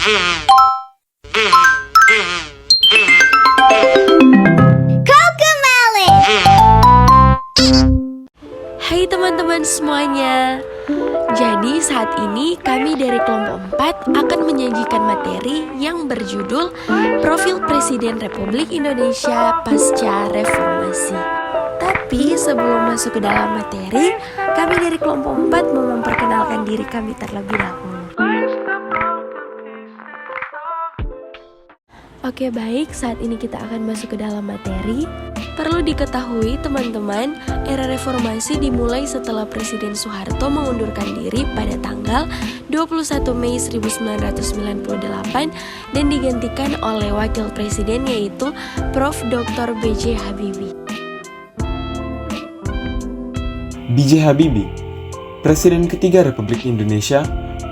Hai teman-teman semuanya. Jadi saat ini kami dari kelompok 4 akan menyajikan materi yang berjudul Profil Presiden Republik Indonesia Pasca Reformasi. Tapi sebelum masuk ke dalam materi, kami dari kelompok 4 mau memperkenalkan diri kami terlebih dahulu. Oke baik, saat ini kita akan masuk ke dalam materi. Perlu diketahui teman-teman, era reformasi dimulai setelah Presiden Soeharto mengundurkan diri pada tanggal 21 Mei 1998 dan digantikan oleh wakil presiden yaitu Prof. Dr. B.J. Habibie. B.J. Habibie, Presiden ketiga Republik Indonesia,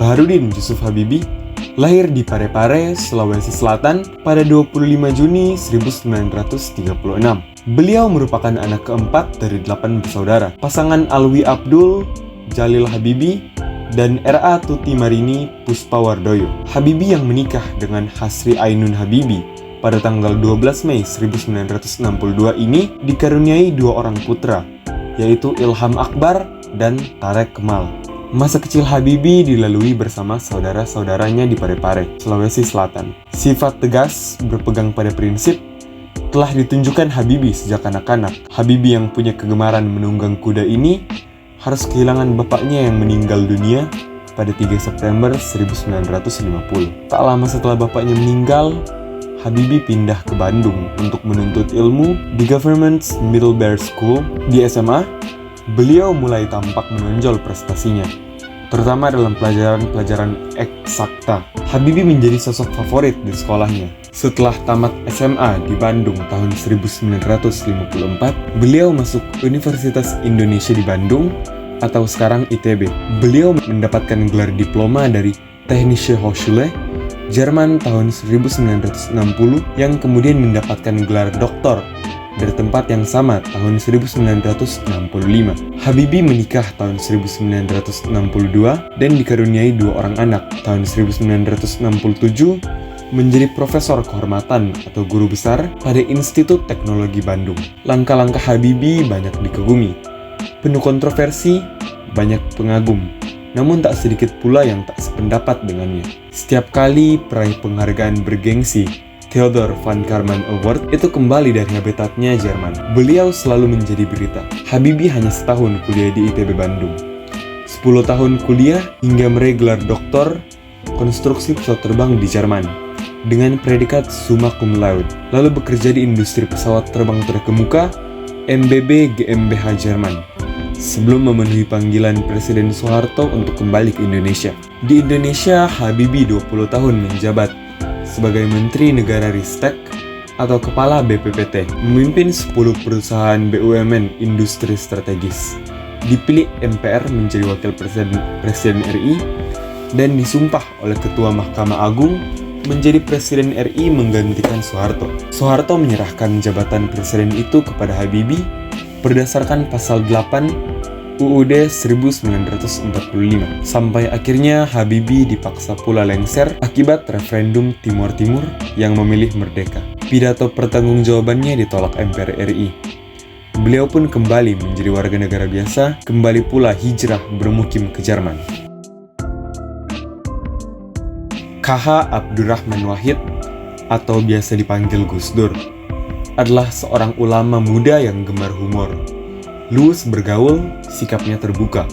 Baharudin Yusuf Habibie, lahir di Parepare, Sulawesi Selatan pada 25 Juni 1936. Beliau merupakan anak keempat dari 8 bersaudara, pasangan Alwi Abdul, Jalil Habibie, dan R.A. Tuti Marini Puspawardoyo. Habibie yang menikah dengan Hasri Ainun Habibie pada tanggal 12 Mei 1962 ini dikaruniai 2 orang putra, yaitu Ilham Akbar dan Tarek Kemal. Masa kecil Habibie dilalui bersama saudara-saudaranya di Parepare, Sulawesi Selatan. Sifat tegas, berpegang pada prinsip, telah ditunjukkan Habibie sejak anak-anak. Habibie yang punya kegemaran menunggang kuda ini harus kehilangan bapaknya yang meninggal dunia pada 3 September 1950. Tak lama setelah bapaknya meninggal, Habibie pindah ke Bandung untuk menuntut ilmu di Government Middlebury School. Di SMA, beliau mulai tampak menonjol prestasinya, terutama dalam pelajaran eksakta. Habibie menjadi sosok favorit di sekolahnya. Setelah tamat SMA di Bandung tahun 1954, beliau masuk Universitas Indonesia di Bandung atau sekarang ITB. Beliau mendapatkan gelar diploma dari Technische Hochschule Jerman tahun 1960 yang kemudian mendapatkan gelar doktor dari tempat yang sama tahun 1965. Habibie menikah tahun 1962 dan dikaruniai 2 orang anak. Tahun 1967 menjadi profesor kehormatan atau guru besar pada Institut Teknologi Bandung. Langkah-langkah Habibie banyak dikagumi. Penuh kontroversi, banyak pengagum. Namun tak sedikit pula yang tak sependapat dengannya. Setiap kali peraih penghargaan bergengsi Theodor van Karman Award itu kembali dari habitatnya Jerman, beliau selalu menjadi berita. Habibie hanya setahun kuliah di ITB Bandung. 10 tahun kuliah hingga meraih gelar doktor konstruksi pesawat terbang di Jerman dengan predikat summa cum laude, lalu bekerja di industri pesawat terbang terkemuka MBB GmbH Jerman sebelum memenuhi panggilan Presiden Soeharto untuk kembali ke Indonesia. Di Indonesia, Habibie 20 tahun menjabat sebagai Menteri Negara Ristek atau Kepala BPPT, memimpin 10 perusahaan BUMN industri strategis, dipilih MPR menjadi Wakil Presiden RI, dan disumpah oleh Ketua Mahkamah Agung menjadi Presiden RI menggantikan Soeharto. Soeharto menyerahkan jabatan Presiden itu kepada Habibie berdasarkan pasal 8 UUD 1945. Sampai akhirnya Habibie dipaksa pula lengser akibat referendum Timur Timur yang memilih merdeka. Pidato pertanggungjawabannya ditolak MPR RI. Beliau pun kembali menjadi warga negara biasa, kembali pula hijrah bermukim ke Jerman. KH Abdurrahman Wahid atau biasa dipanggil Gus Dur adalah seorang ulama muda yang gemar humor. Luwes bergaul, sikapnya terbuka.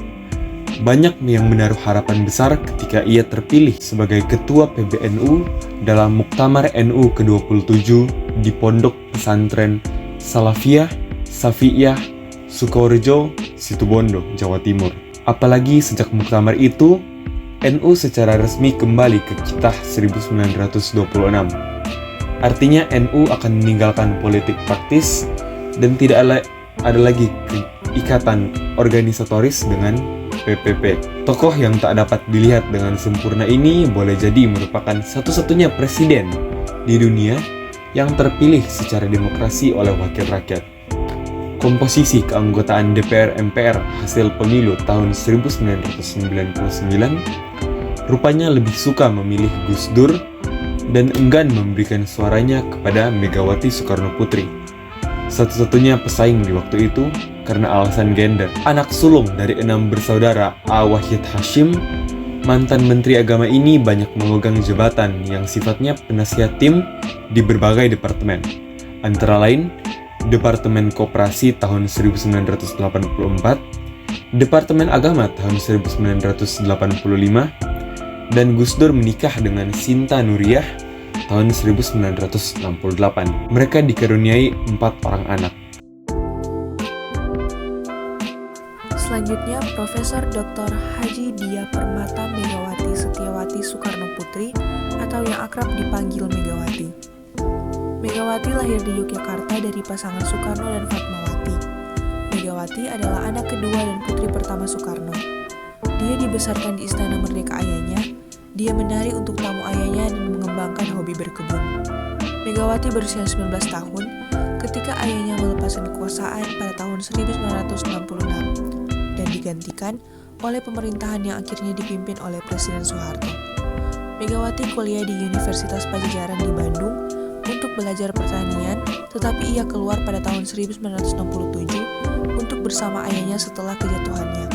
Banyak yang menaruh harapan besar ketika ia terpilih sebagai Ketua PBNU dalam Muktamar NU ke-27 di Pondok Pesantren Salafiyah, Safiyah, Sukorejo, Situbondo, Jawa Timur. Apalagi sejak muktamar itu, NU secara resmi kembali ke Kitah 1926. Artinya NU akan meninggalkan politik praktis dan tidak ada lagi ikatan organisatoris dengan PPP. Tokoh yang tak dapat dilihat dengan sempurna ini boleh jadi merupakan satu-satunya presiden di dunia yang terpilih secara demokrasi oleh wakil rakyat. Komposisi keanggotaan DPR MPR hasil pemilu tahun 1999 rupanya lebih suka memilih Gus Dur dan enggan memberikan suaranya kepada Megawati Soekarno Putri. Satu-satunya pesaing di waktu itu karena alasan gender. Anak sulung dari 6 bersaudara Wahid Hashim, mantan Menteri Agama ini banyak memegang jabatan yang sifatnya penasihat tim di berbagai departemen. Antara lain, Departemen Koperasi tahun 1984, Departemen Agama tahun 1985, dan Gus Dur menikah dengan Sinta Nuriyah tahun 1968. Mereka dikaruniai 4 orang anak. Selanjutnya, Profesor Dr. Haji Dia Permata Megawati Setiawati Soekarno Putri atau yang akrab dipanggil Megawati. Megawati lahir di Yogyakarta dari pasangan Soekarno dan Fatmawati. Megawati adalah anak kedua dan putri pertama Soekarno. Dia dibesarkan di Istana Merdeka ayahnya. Dia menari untuk tamu ayahnya dan mengembangkan hobi berkebun. Megawati berusia 19 tahun ketika ayahnya melepaskan kekuasaan pada tahun 1966 dan digantikan oleh pemerintahan yang akhirnya dipimpin oleh Presiden Soeharto. Megawati kuliah di Universitas Pajajaran di Bandung untuk belajar pertanian, tetapi ia keluar pada tahun 1967 untuk bersama ayahnya setelah kejatuhannya.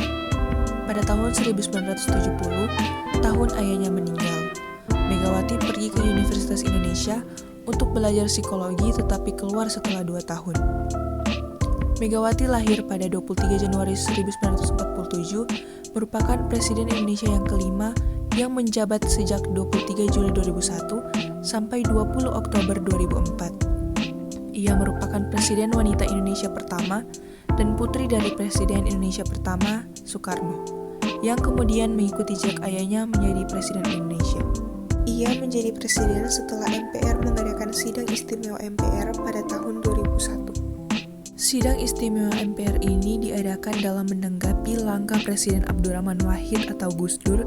Pada tahun 1970, tahun ayahnya meninggal. Megawati pergi ke Universitas Indonesia untuk belajar psikologi tetapi keluar setelah 2 tahun. Megawati lahir pada 23 Januari 1947, merupakan Presiden Indonesia yang kelima yang menjabat sejak 23 Juli 2001 sampai 20 Oktober 2004. Ia merupakan Presiden wanita Indonesia pertama dan putri dari Presiden Indonesia pertama, Soekarno, yang kemudian mengikuti jejak ayahnya menjadi Presiden Indonesia. Ia menjadi presiden setelah MPR mengadakan Sidang Istimewa MPR pada tahun 2001. Sidang Istimewa MPR ini diadakan dalam menanggapi langkah Presiden Abdurrahman Wahid atau Gus Dur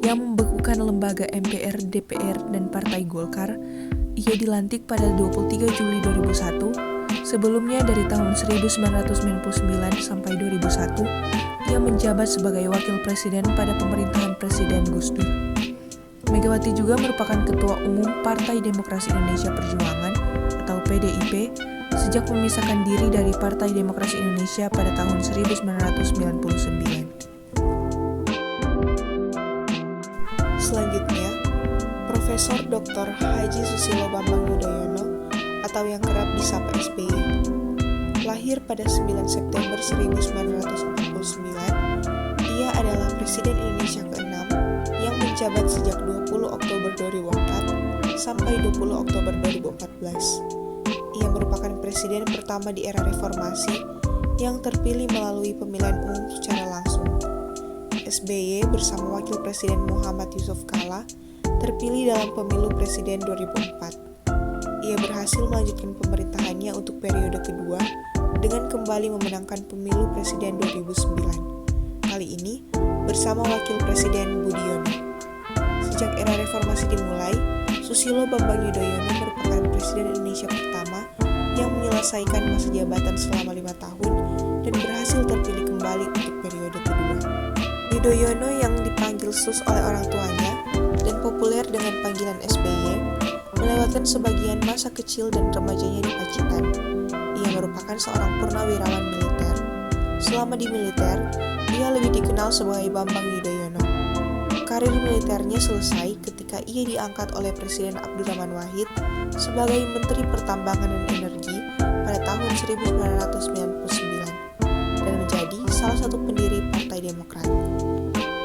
yang membekukan lembaga MPR, DPR, dan Partai Golkar. Ia dilantik pada 23 Juli 2001. Sebelumnya dari tahun 1999 sampai 2001, ia menjabat sebagai Wakil Presiden pada pemerintahan Presiden Gus Dur. Megawati juga merupakan Ketua Umum Partai Demokrasi Indonesia Perjuangan atau PDIP sejak memisahkan diri dari Partai Demokrasi Indonesia pada tahun 1999. Selanjutnya, Profesor Dr. Haji Susilo Bambang Yudhoyono atau yang kerap disapa SBY. Lahir pada 9 September 1949, ia adalah Presiden Indonesia ke-6 yang menjabat sejak 20 Oktober 2004 sampai 20 Oktober 2014. Ia merupakan presiden pertama di era reformasi yang terpilih melalui pemilihan umum secara langsung. SBY bersama Wakil Presiden Muhammad Yusuf Kalla terpilih dalam pemilu presiden 2004. Ia berhasil melanjutkan pemerintahannya untuk periode kedua dengan kembali memenangkan pemilu presiden 2009. Kali ini bersama Wakil Presiden Budiono. Sejak era reformasi dimulai, Susilo Bambang Yudhoyono merupakan Presiden Indonesia pertama yang menyelesaikan masa jabatan selama 5 tahun dan berhasil terpilih kembali untuk periode kedua. Yudhoyono yang dipanggil Sus oleh orang tuanya dan populer dengan panggilan SBY, melewatkan sebagian masa kecil dan remajanya di Pacitan. Ia merupakan seorang purnawirawan militer. Selama di militer, ia lebih dikenal sebagai Bambang Yudhoyono. Karir militernya selesai ketika ia diangkat oleh Presiden Abdurrahman Wahid sebagai Menteri Pertambangan dan Energi pada tahun 1999 dan menjadi salah satu pendiri Partai Demokrat.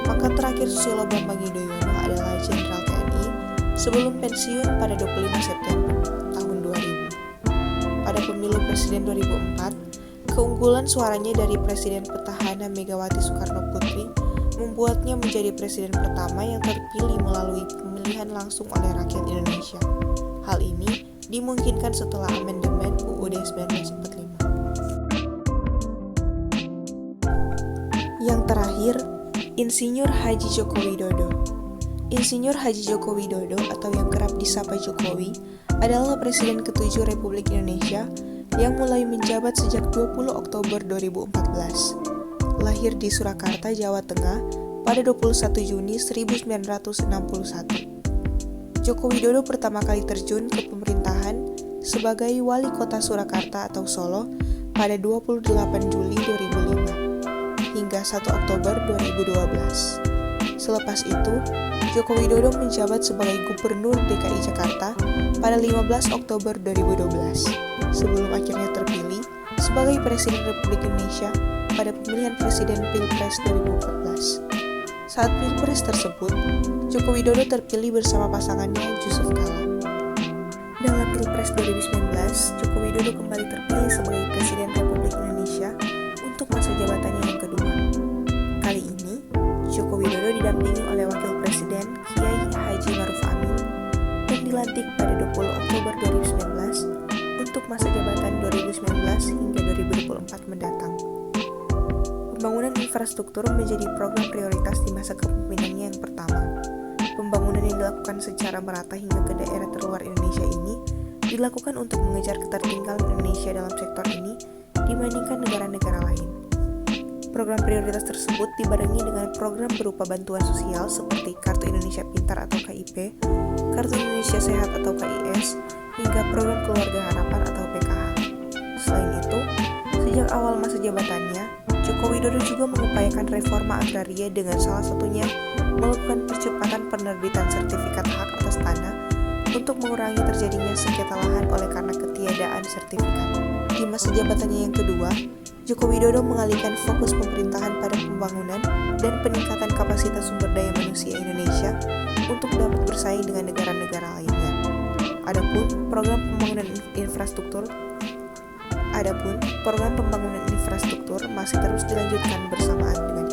Pangkat terakhir Susilo Bambang Yudhoyono adalah Jenderal TNI sebelum pensiun pada 25 September tahun 2000. Pada pemilu Presiden 2004, keunggulan suaranya dari Presiden petahana Megawati Soekarno Putri membuatnya menjadi presiden pertama yang terpilih melalui pemilihan langsung oleh rakyat Indonesia. Hal ini dimungkinkan setelah amandemen UUD 1945. Yang terakhir, Insinyur Haji Joko Widodo. Insinyur Haji Joko Widodo atau yang kerap disapa Jokowi adalah Presiden ke-7 Republik Indonesia yang mulai menjabat sejak 20 Oktober 2014. Lahir di Surakarta, Jawa Tengah pada 21 Juni 1961. Joko Widodo pertama kali terjun ke pemerintahan sebagai Wali Kota Surakarta atau Solo pada 28 Juli 2005 hingga 1 Oktober 2012. Selepas itu, Joko Widodo menjabat sebagai Gubernur DKI Jakarta pada 15 Oktober 2012 sebelum akhirnya terpilih sebagai Presiden Republik Indonesia pada pemilihan Presiden Pilpres 2014. Saat Pilpres tersebut, Joko Widodo terpilih bersama pasangannya Yusuf Kala. Dalam Pilpres 2019, Joko Widodo kembali terpilih sebagai Presiden Republik Indonesia untuk masa jabatannya yang kedua. Kali ini, Joko Widodo didampingi oleh Wakil Presiden Kiai Haji Maruf Amin dan dilantik pada 20 Oktober 2019 untuk masa jabatan 2019 hingga 2024 mendatang. Pembangunan infrastruktur menjadi program prioritas di masa kepemimpinannya yang pertama. Pembangunan yang dilakukan secara merata hingga ke daerah terluar Indonesia ini dilakukan untuk mengejar ketertinggalan Indonesia dalam sektor ini dibandingkan negara-negara lain. Program prioritas tersebut dibarengi dengan program berupa bantuan sosial seperti Kartu Indonesia Pintar atau KIP, Kartu Indonesia Sehat atau KIS, hingga program Keluarga Harapan atau PKH. Selain itu, sejak awal masa jabatannya, Joko Widodo juga mengupayakan reforma agraria dengan salah satunya melakukan percepatan penerbitan sertifikat hak atas tanah untuk mengurangi terjadinya sengketa lahan oleh karena ketiadaan sertifikat. Di masa jabatannya yang kedua, Joko Widodo mengalihkan fokus pemerintahan pada pembangunan dan peningkatan kapasitas sumber daya manusia Indonesia untuk dapat bersaing dengan negara-negara lainnya. Adapun program pembangunan infrastruktur masih terus dilanjutkan bersamaan dengan